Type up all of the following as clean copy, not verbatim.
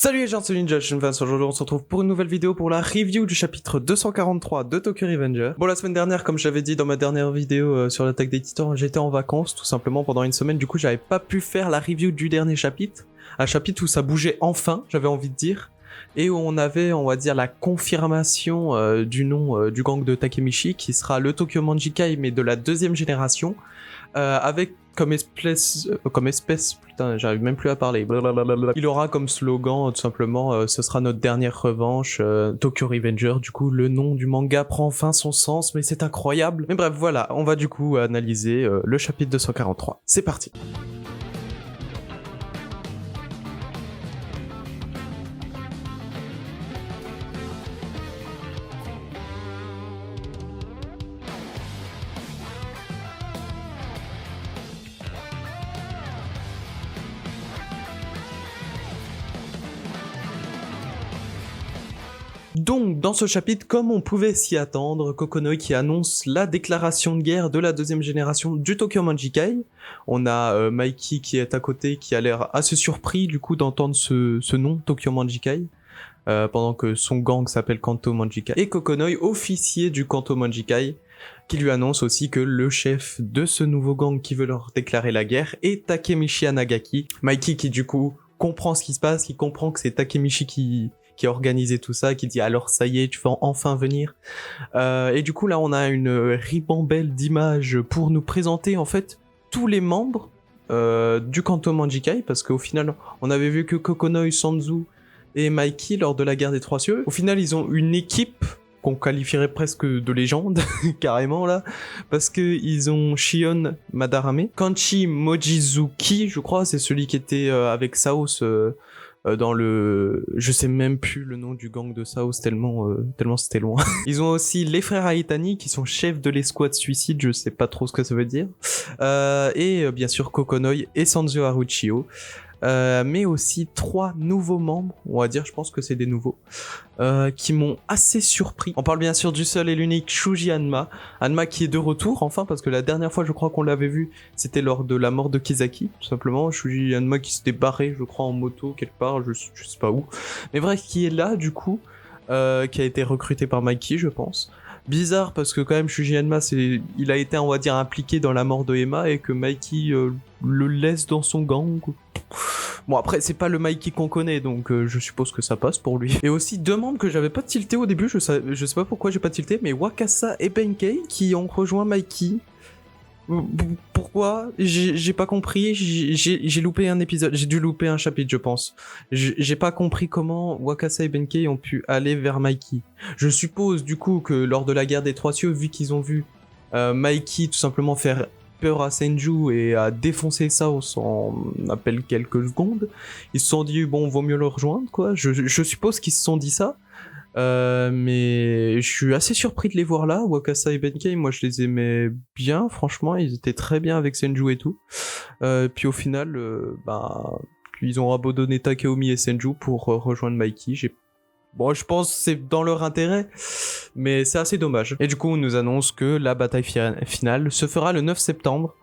Salut les gens, c'est Ninja, je suis Vince. Aujourd'hui on se retrouve pour une nouvelle vidéo pour la review du chapitre 243 de Tokyo Revenger. Bon, la semaine dernière, comme j'avais dit dans ma dernière vidéo sur l'attaque des titans, j'étais en vacances tout simplement pendant une semaine, du coup j'avais pas pu faire la review du dernier chapitre. Un chapitre où ça bougeait enfin, j'avais envie de dire, et où on avait, on va dire, la confirmation du nom du gang de Takemichi, qui sera le Tokyo Manjikai mais de la deuxième génération, avec comme espèce, putain, j'arrive même plus à parler. Blablabla. Il aura comme slogan, tout simplement, ce sera notre dernière revanche, Tokyo Revenger. Du coup, le nom du manga prend enfin son sens, mais c'est incroyable. Mais bref, voilà, on va du coup analyser le chapitre 243. C'est parti. Donc, dans ce chapitre, comme on pouvait s'y attendre, Kokonoi qui annonce la déclaration de guerre de la deuxième génération du Tokyo Manjikai. On a Mikey qui est à côté, qui a l'air assez surpris du coup d'entendre ce nom, Tokyo Manjikai, pendant que son gang s'appelle Kanto Manjikai. Et Kokonoi, officier du Kanto Manjikai, qui lui annonce aussi que le chef de ce nouveau gang qui veut leur déclarer la guerre est Takemichi Anagaki. Mikey qui du coup comprend ce qui se passe, qui comprend que c'est Takemichi qui a organisé tout ça, qui dit alors ça y est, tu vas enfin venir. Et du coup là on a une ribambelle d'images pour nous présenter en fait tous les membres du Kanto Manjikai, parce qu'au final on avait vu que Kokonoi, Sanzu et Mikey lors de la guerre des Trois Cieux. Au final ils ont une équipe qu'on qualifierait presque de légende, carrément là, parce que ils ont Shion Madarame, Kanchi Mochizuki, je crois, c'est celui qui était avec Saos dans le... Je sais même plus le nom du gang de Saos tellement c'était loin. Ils ont aussi les frères Aitani qui sont chefs de l'escouade suicide, je sais pas trop ce que ça veut dire. Et bien sûr Kokonoi et Sanzo Haruchio. Mais aussi 3 nouveaux membres, on va dire, je pense que c'est des nouveaux, qui m'ont assez surpris. On parle bien sûr du seul et l'unique Shuji Hanma. Hanma qui est de retour, enfin, parce que la dernière fois, je crois qu'on l'avait vu, c'était lors de la mort de Kizaki, tout simplement. Shuji Hanma qui s'était barré, je crois, en moto, quelque part, je sais pas où. Mais bref, qui est là, du coup, qui a été recruté par Mikey, je pense. Bizarre, parce que quand même, Shuji Hanma, il a été, on va dire, impliqué dans la mort de Emma, et que Mikey le laisse dans son gang. Bon, après, c'est pas le Mikey qu'on connaît, donc je suppose que ça passe pour lui. Et aussi 2 membres que j'avais pas tilté au début, je sais pas pourquoi j'ai pas tilté, mais Wakasa et Benkei qui ont rejoint Mikey. Pourquoi? J'ai pas compris, j'ai loupé un épisode, j'ai dû louper un chapitre, je pense. J'ai pas compris comment Wakasa et Benkei ont pu aller vers Mikey. Je suppose du coup que lors de la guerre des Trois Cieux, vu qu'ils ont vu Mikey tout simplement faire peur à Senju et à défoncer Saos en à peine quelques secondes, ils se sont dit bon, vaut mieux le rejoindre quoi. Je suppose qu'ils se sont dit ça. Mais je suis assez surpris de les voir là. Wakasa et Benkei, moi je les aimais bien, franchement, ils étaient très bien avec Senju et tout. Puis au final, ils ont abandonné Takeomi et Senju pour rejoindre Mikey. Bon, je pense que c'est dans leur intérêt, mais c'est assez dommage. Et du coup, on nous annonce que la bataille finale se fera le 9 septembre,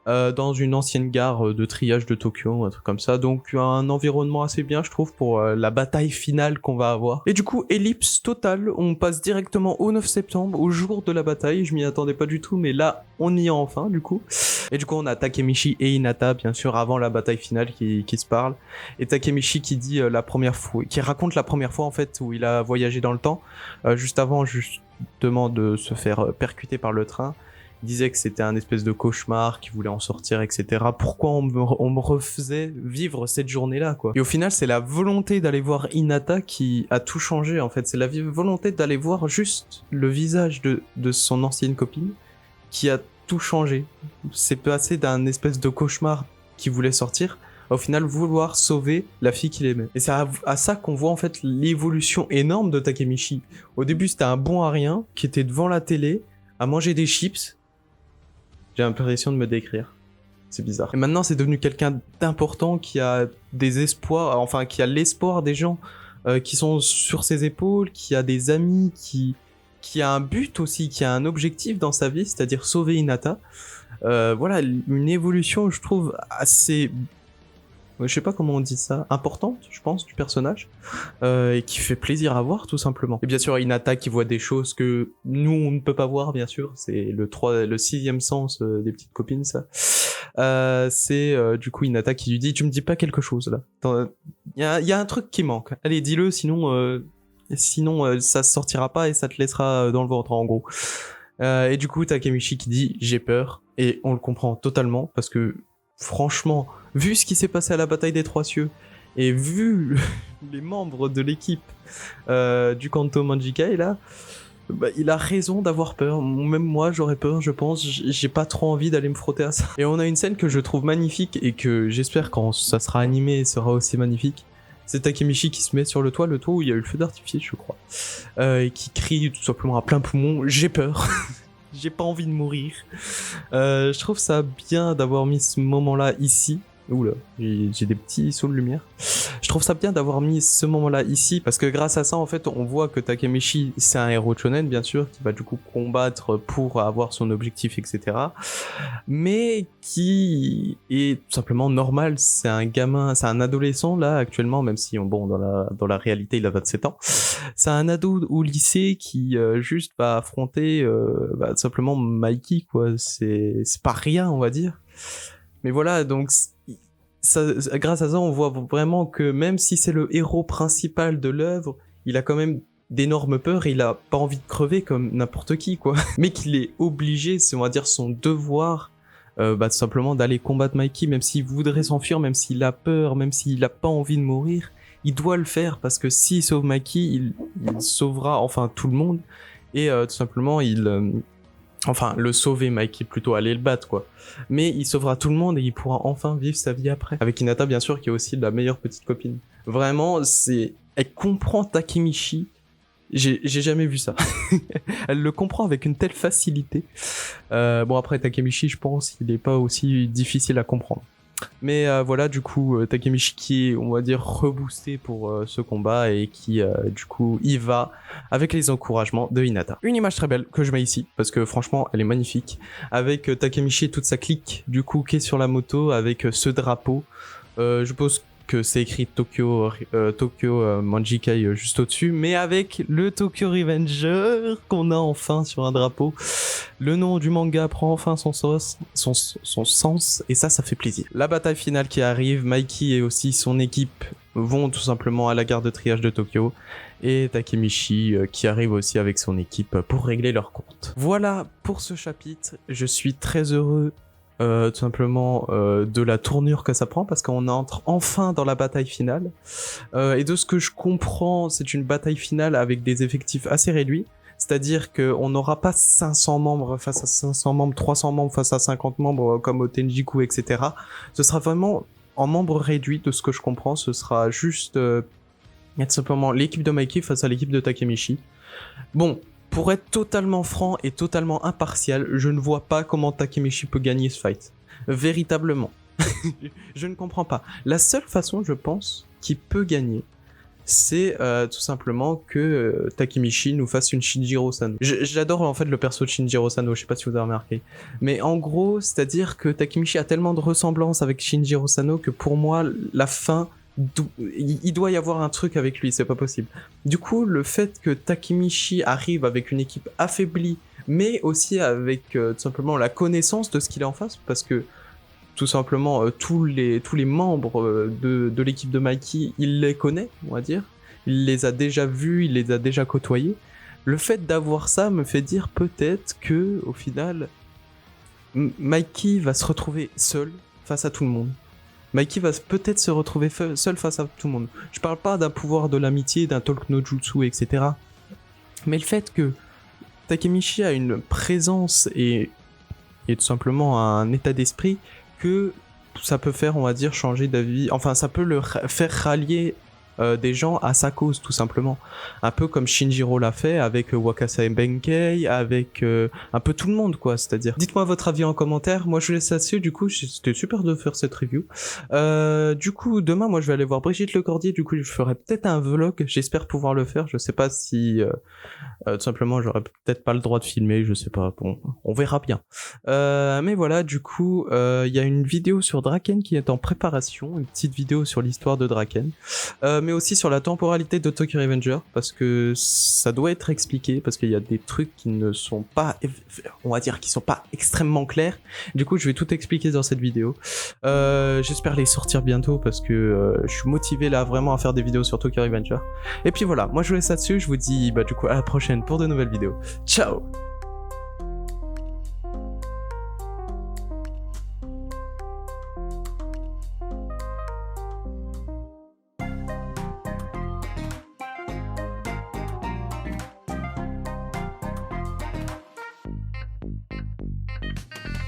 dans une ancienne gare de triage de Tokyo, un truc comme ça. Donc un environnement assez bien, je trouve, pour la bataille finale qu'on va avoir. Et du coup, ellipse totale, on passe directement au 9 septembre, au jour de la bataille. Je m'y attendais pas du tout, mais là, on y est enfin, du coup. Et du coup, on a Takemichi et Hinata, bien sûr, avant la bataille finale qui se parlent. Et Takemichi qui dit qui raconte la première fois, en fait, où il a voyagé dans le temps, juste avant, justement, de se faire percuter par le train. Il disait que c'était un espèce de cauchemar, qu'il voulait en sortir, etc. Pourquoi on me refaisait vivre cette journée-là, quoi. Et au final, c'est la volonté d'aller voir Hinata qui a tout changé, en fait. C'est la volonté d'aller voir juste le visage de son ancienne copine qui a tout changé. C'est passé d'un espèce de cauchemar qui voulait sortir, au final vouloir sauver la fille qu'il aimait. Et c'est à ça qu'on voit en fait l'évolution énorme de Takemichi. Au début, c'était un bon à rien qui était devant la télé à manger des chips. J'ai l'impression de me décrire. C'est bizarre. Et maintenant, c'est devenu quelqu'un d'important qui a des espoirs, enfin, qui a l'espoir des gens qui sont sur ses épaules, qui a des amis, qui a un but aussi, qui a un objectif dans sa vie, c'est-à-dire sauver Hinata. Voilà, une évolution, je trouve, assez je sais pas comment on dit ça, importante, je pense, du personnage, et qui fait plaisir à voir, tout simplement. Et bien sûr, Hinata qui voit des choses que nous, on ne peut pas voir, bien sûr, c'est le sixième sens des petites copines, ça. C'est du coup Hinata qui lui dit, tu me dis pas quelque chose, là. Il y a un truc qui manque. Allez, dis-le, sinon ça sortira pas et ça te laissera dans le ventre, en gros. Et du coup, Takemichi qui dit, j'ai peur, et on le comprend totalement, parce que, franchement, vu ce qui s'est passé à la bataille des Trois Cieux, et vu les membres de l'équipe du Kanto Manjikai, là, bah, il a raison d'avoir peur. Même moi, j'aurais peur, je pense. J'ai pas trop envie d'aller me frotter à ça. Et on a une scène que je trouve magnifique, et que j'espère quand ça sera animé sera aussi magnifique. C'est Takemichi qui se met sur le toit où il y a eu le feu d'artifice, je crois, et qui crie tout simplement à plein poumon, j'ai peur. J'ai pas envie de mourir. Je trouve ça bien d'avoir mis ce moment-là ici. Oula, j'ai des petits sauts de lumière. Je trouve ça bien d'avoir mis ce moment-là ici, parce que grâce à ça, en fait, on voit que Takemichi, c'est un héros shonen, bien sûr, qui va du coup combattre pour avoir son objectif, etc. Mais qui est tout simplement normal. C'est un gamin, c'est un adolescent, là, actuellement, même si, bon, dans la réalité, il a 27 ans. C'est un ado au lycée qui juste va affronter tout simplement Mikey, quoi. C'est pas rien, on va dire. Mais voilà, donc grâce à ça, on voit vraiment que même si c'est le héros principal de l'œuvre, il a quand même d'énormes peurs et il a pas envie de crever comme n'importe qui, quoi. Mais qu'il est obligé, c'est on va dire son devoir, tout simplement d'aller combattre Mikey, même s'il voudrait s'enfuir, même s'il a peur, même s'il a pas envie de mourir, il doit le faire parce que s'il sauve Mikey, il sauvera enfin tout le monde et tout simplement enfin, le sauver, Mikey, plutôt aller le battre, quoi. Mais il sauvera tout le monde et il pourra enfin vivre sa vie après. Avec Hinata, bien sûr, qui est aussi la meilleure petite copine. Vraiment, elle comprend Takemichi. J'ai jamais vu ça. Elle le comprend avec une telle facilité. Bon, après, Takemichi, je pense, il est pas aussi difficile à comprendre. Mais voilà, du coup, Takemichi qui est, on va dire, reboosté pour ce combat et qui, du coup, y va avec les encouragements de Hinata. Une image très belle que je mets ici, parce que franchement, elle est magnifique, avec Takemichi et toute sa clique, du coup, qui est sur la moto, avec ce drapeau. Je pose que c'est écrit Tokyo Manjikai juste au-dessus, mais avec le Tokyo Revenger qu'on a enfin sur un drapeau. Le nom du manga prend enfin son sens, et ça fait plaisir. La bataille finale qui arrive, Mikey et aussi son équipe vont tout simplement à la gare de triage de Tokyo, et Takemichi qui arrive aussi avec son équipe pour régler leur compte. Voilà pour ce chapitre, je suis très heureux tout simplement de la tournure que ça prend, parce qu'on entre enfin dans la bataille finale, et de ce que je comprends, c'est une bataille finale avec des effectifs assez réduits, c'est-à-dire qu'on n'aura pas 500 membres face à 500 membres, 300 membres face à 50 membres comme au Tenjiku, etc. Ce sera vraiment en membres réduits, de ce que je comprends, ce sera juste tout simplement l'équipe de Mikey face à l'équipe de Takemichi. Bon, pour être totalement franc et totalement impartial, je ne vois pas comment Takemichi peut gagner ce fight. Véritablement. Je ne comprends pas. La seule façon, je pense, qu'il peut gagner, c'est tout simplement que Takemichi nous fasse une Shinjiro Sano. J'adore en fait le perso de Shinjiro Sano, je sais pas si vous avez remarqué. Mais en gros, c'est-à-dire que Takemichi a tellement de ressemblances avec Shinjiro Sano que pour moi, la fin... il doit y avoir un truc avec lui, c'est pas possible. Du coup, le fait que Takemichi arrive avec une équipe affaiblie, mais aussi avec tout simplement la connaissance de ce qu'il est en face, parce que tout simplement tous les membres de l'équipe de Mikey, il les connaît, on va dire. Il les a déjà vus, il les a déjà côtoyés. Le fait d'avoir ça me fait dire peut-être que, au final, Mikey va se retrouver seul face à tout le monde. Mikey va peut-être se retrouver seul face à tout le monde. Je parle pas d'un pouvoir de l'amitié, d'un talk no jutsu, etc. Mais le fait que Takemichi a une présence et tout simplement un état d'esprit que ça peut faire, on va dire, changer d'avis. Enfin, ça peut le faire rallier des gens à sa cause, tout simplement. Un peu comme Shinjiro l'a fait avec Wakasa Benkei, avec un peu tout le monde, quoi, c'est-à-dire. Dites-moi votre avis en commentaire, moi je vous laisse là-dessus, du coup, c'était super de faire cette review. Du coup, demain, moi je vais aller voir Brigitte Lecordier, du coup, je ferai peut-être un vlog, j'espère pouvoir le faire, je sais pas si... tout simplement, j'aurais peut-être pas le droit de filmer, je sais pas, bon, on verra bien. Mais voilà, du coup, il y a une vidéo sur Draken qui est en préparation, une petite vidéo sur l'histoire de Draken, mais aussi sur la temporalité de Tokyo Revenger, parce que ça doit être expliqué, parce qu'il y a des trucs qui ne sont pas, on va dire, qui sont pas extrêmement clairs. Du coup, je vais tout expliquer dans cette vidéo. J'espère les sortir bientôt, parce que je suis motivé là vraiment à faire des vidéos sur Tokyo Revenger. Et puis voilà, moi je vous laisse là-dessus, je vous dis bah du coup à la prochaine pour de nouvelles vidéos. Ciao!